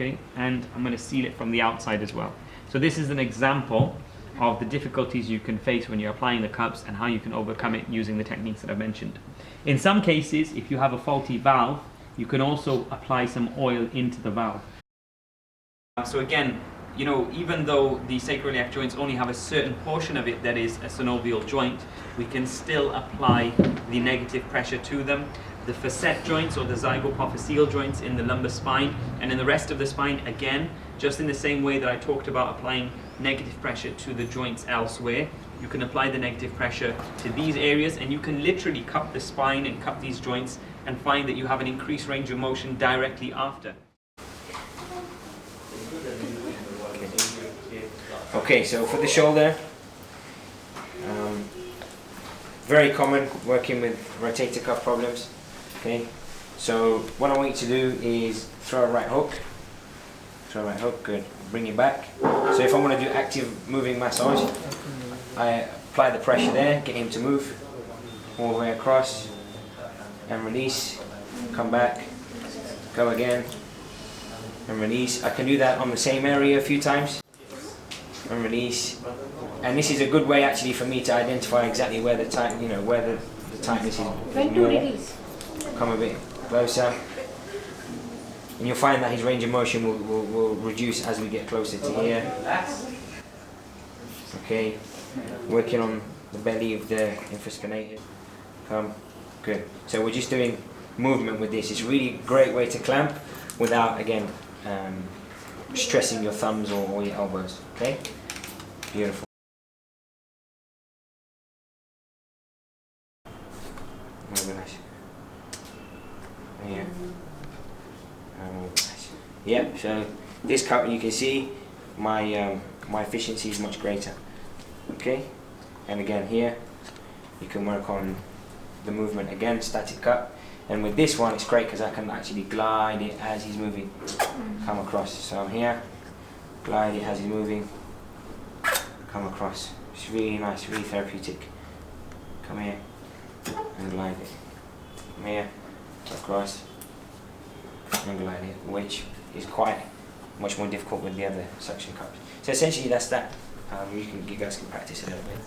okay, and I'm going to seal it from the outside as well. So this is an example of the difficulties you can face when you're applying the cups and how you can overcome it using the techniques that I've mentioned. In some cases, if you have a faulty valve, you can also apply some oil into the valve. So again, you know, even though the sacroiliac joints only have a certain portion of it that is a synovial joint, we can still apply the negative pressure to them. The facet joints or the zygapophyseal joints in the lumbar spine and in the rest of the spine, again, just in the same way that I talked about applying negative pressure to the joints elsewhere, you can apply the negative pressure to these areas, and you can literally cup the spine and cup these joints and find that you have an increased range of motion directly after. Okay, so for the shoulder, very common working with rotator cuff problems. Okay, so what I want you to do is throw a right hook. Throw a right hook, good. Bring it back. So if I want to do active moving massage, I apply the pressure there, get him to move all the way across, and release. Come back, go again, and release. I can do that on the same area a few times. And release, and this is a good way actually for me to identify exactly where the tight, where the tightness is. When to release? Come a bit closer, and you'll find that his range of motion will reduce as we get closer to here. Okay, working on the belly of the infraspinatus. Come, good. So we're just doing movement with this. It's a really great way to clamp without, again, stressing your thumbs or your elbows. Okay. Beautiful. Mobilize. Yeah. Mobilize. Yep. So this cup, you can see my efficiency is much greater. Okay. And again here, you can work on the movement again, static cup. And with this one, it's great because I can actually glide it as he's moving. Come across. So I'm here. Glide it as he's moving. Come across. It's really nice, really therapeutic. Come here and glide it. Come here, across, and glide it, which is quite much more difficult with the other suction cups. So essentially that's that. You guys can practice a little bit.